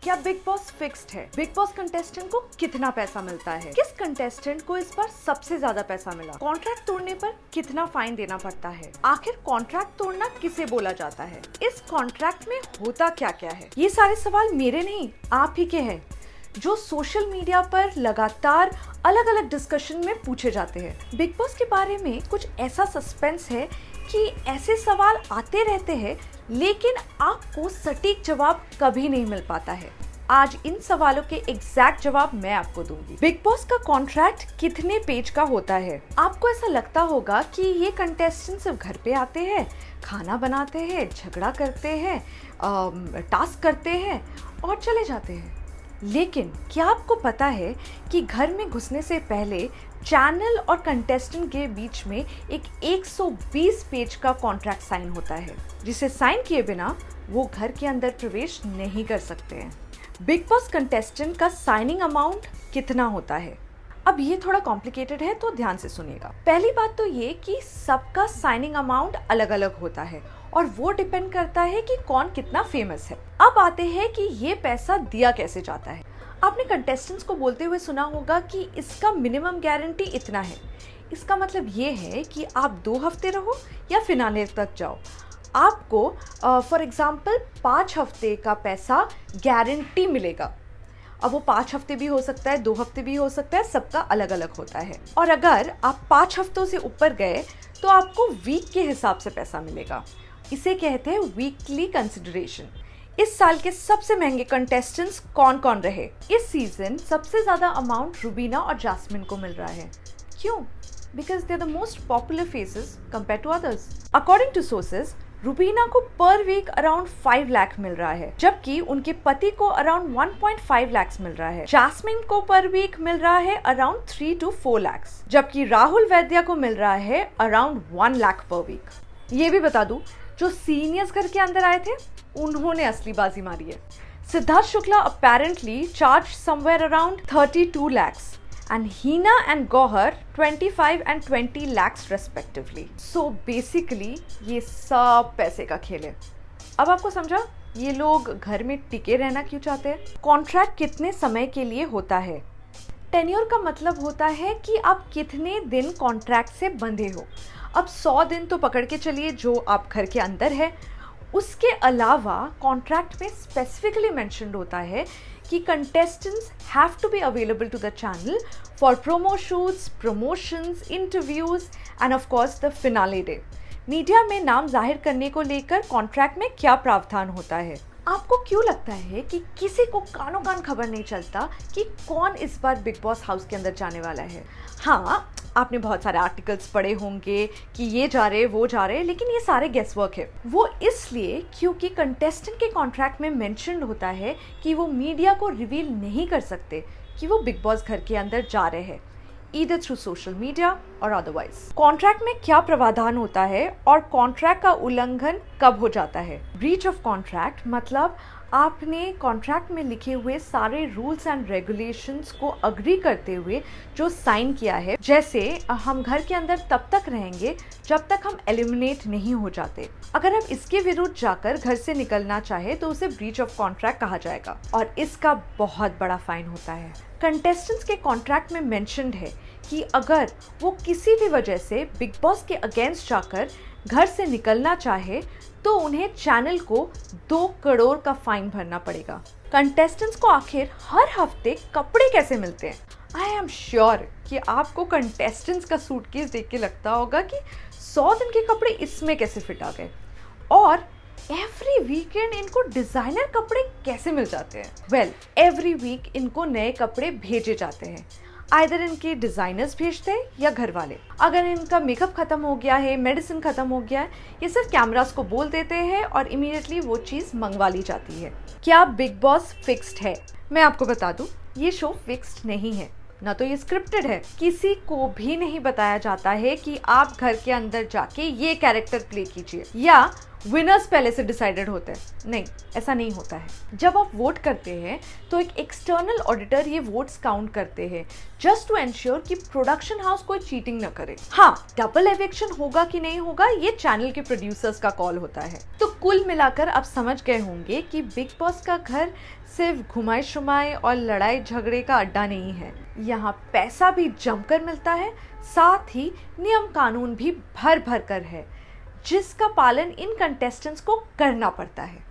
क्या big boss fixed है? Big boss contestant को कितना पैसा मिलता है? किस कंटेस्टेंट को इस बार सबसे ज्यादा पैसा मिला? कॉन्ट्रैक्ट तोड़ने पर कितना फाइन देना पड़ता है? आखिर कॉन्ट्रैक्ट तोड़ना किसे बोला जाता है? इस कॉन्ट्रैक्ट में होता क्या क्या है? ये सारे सवाल मेरे नहीं, आप ही के हैं, जो सोशल मीडिया पर लगातार अलग अलग डिस्कशन में पूछे जाते हैं। बिग बॉस के बारे में कुछ ऐसा सस्पेंस है कि ऐसे सवाल आते रहते हैं, लेकिन आपको सटीक जवाब कभी नहीं मिल पाता है। आज इन सवालों के एग्जैक्ट जवाब मैं आपको दूंगी। बिग बॉस का कॉन्ट्रैक्ट कितने पेज का होता है? आपको ऐसा लगता होगा कि ये कंटेस्टेंट सिर्फ घर पे आते हैं, खाना बनाते हैं, झगड़ा करते हैं, टास्क करते हैं और चले जाते हैं। लेकिन क्या आपको पता है कि घर में घुसने से पहले चैनल और कंटेस्टेंट के बीच में एक 120 पेज का कॉन्ट्रैक्ट साइन होता है, जिसे साइन किए बिना वो घर के अंदर प्रवेश नहीं कर सकते हैं। बिग बॉस कंटेस्टेंट का साइनिंग अमाउंट कितना होता है? अब ये थोड़ा कॉम्प्लिकेटेड है, तो ध्यान से सुनिएगा। पहली बात तो ये कि सबका साइनिंग अमाउंट अलग अलग होता है और वो डिपेंड करता है कि कौन कितना फेमस है। अब आते हैं कि ये पैसा दिया कैसे जाता है। आपने कंटेस्टेंट्स को बोलते हुए सुना होगा कि इसका मिनिमम गारंटी इतना है। इसका मतलब ये है कि आप 2 हफ्ते रहो या फिनाले तक जाओ, आपको फॉर एग्जाम्पल 5 हफ्ते का पैसा गारंटी मिलेगा। अब वो 5 हफ्ते भी हो सकता है, 2 हफ्ते भी हो सकता है, सबका अलग अलग होता है। और अगर आप 5 हफ्तों से ऊपर गए तो आपको वीक के हिसाब से पैसा मिलेगा। इसे कहते हैं वीकली कंसिडरेशन। इस साल के सबसे महंगे कंटेस्टेंट्स कौन कौन रहे? इस सीजन सबसे ज्यादा अमाउंट रुबीना और जैस्मिन को मिल रहा है। क्यों? Because they are the most popular faces compare to others. According to sources, Rubina को पर वीक अराउंड 5 लाख मिल रहा है, जबकि उनके पति को अराउंड 1.5 लाख मिल रहा है। जैस्मिन को पर वीक मिल रहा है अराउंड 3 to 4 लाख, जबकि राहुल वैद्या को मिल रहा है अराउंड 1 लाख पर वीक। ये भी बता दूं, जो सीनियर्स घर के अंदर आए थे उन्होंने असली बाजी मारी है। Siddharth Shukla apparently charge somewhere around 32 lakhs and Hina and Gauhar 25 and 20 lakhs respectively. So basically ये सब पैसे का खेल है। अब आपको समझा ये लोग घर में टिके रहना क्यों चाहते हैं? कॉन्ट्रैक्ट कितने समय के लिए होता है? टेन्योर का मतलब होता है कि आप कितने दिन कॉन्ट्रैक्ट से बंधे हो। अब 100 दिन तो पकड़ के चलिए जो आप घर के अंदर है। उसके अलावा कॉन्ट्रैक्ट में स्पेसिफिकली मेंशन्ड होता है कि contestants have to be available to the channel for promo shoots, promotions, interviews and of course the finale day. Media में नाम जाहिर करने को लेकर कॉन्ट्रैक्ट में क्या प्रावधान होता है? आपको क्यों लगता है कि किसी को कानों कान खबर नहीं चलता कि कौन इस बार बिग बॉस हाउस के अंदर जाने वाला है? हाँ, आपने बहुत सारे आर्टिकल्स पढ़े होंगे कि ये जा रहे वो जा रहे, लेकिन ये सारे गेस वर्क है। वो इसलिए क्योंकि कंटेस्टेंट के कॉन्ट्रैक्ट में मेंशन्ड होता है कि वो मीडिया को रिवील नहीं कर सकते कि वो बिग बॉस घर के अंदर जा रहे हैं, ईदर थ्रू सोशल मीडिया और अदरवाइज। कॉन्ट्रैक्ट में क्या प्रावधान होता है और कॉन्ट्रैक्ट का उल्लंघन कब हो जाता है? ब्रीच ऑफ कॉन्ट्रैक्ट मतलब आपने कॉन्ट्रैक्ट में लिखे हुए सारे रूल्स एंड रेगुलेशंस को अग्री करते हुए जो साइन किया है, जैसे हम घर के अंदर तब तक रहेंगे जब तक हम एलिमिनेट नहीं हो जाते। अगर आप इसके विरुद्ध जाकर घर से निकलना चाहे तो उसे ब्रीच ऑफ कॉन्ट्रैक्ट कहा जाएगा और इसका बहुत बड़ा फाइन होता है। कंटेस्टेंट्स के कॉन्ट्रैक्ट में मेंशन्ड है कि अगर वो किसी भी वजह से बिग बॉस के अगेंस्ट जाकर घर से निकलना चाहे तो उन्हें चैनल को 2 करोड़ का फाइन भरना पड़ेगा। कंटेस्टेंट्स को आखिर हर हफ्ते कपड़े कैसे मिलते हैं? आई एम श्योर कि आपको कंटेस्टेंट्स का सूटकेस देख के लगता होगा कि 100 दिन के कपड़े इसमें कैसे फिट आ गए, और एवरी वीकेंड इनको डिजाइनर कपड़े कैसे मिल जाते हैं? वेल, एवरी वीक इनको नए कपड़े भेजे जाते हैं। आइदर इनके डिजाइनर्स भेजते हैं या घर वाले। अगर इनका मेकअप खत्म हो गया है, मेडिसिन खत्म हो गया है, ये सिर्फ कैमरास को बोल देते हैं और इमीडिएटली वो चीज मंगवा ली जाती है। क्या बिग बॉस फिक्स्ड है? मैं आपको बता दूं, ये शो फिक्स्ड नहीं है, ना तो ये स्क्रिप्टेड है। किसी को भी नहीं बताया जाता है कि आप घर के अंदर जाके ये कैरेक्टर प्ले कीजिए या विनर्स पहले से डिसाइडेड होते हैं। नहीं, ऐसा नहीं होता है। जब आप वोट करते हैं तो एक एक्सटर्नल ऑडिटर ये वोट्स काउंट करते हैं जस्ट टू एंश्योर कि प्रोडक्शन हाउस कोई चीटिंग न करे। हाँ, डबल एविक्शन होगा कि नहीं होगा ये चैनल के प्रोड्यूसर्स का कॉल होता है। तो कुल मिलाकर आप समझ गए होंगे कि बिग बॉस का घर सिर्फ घुमाई शुमाई और लड़ाई झगड़े का अड्डा नहीं है। यहाँ पैसा भी जमकर मिलता है, साथ ही नियम कानून भी भर भर कर है, जिसका पालन इन कंटेस्टेंट्स को करना पड़ता है।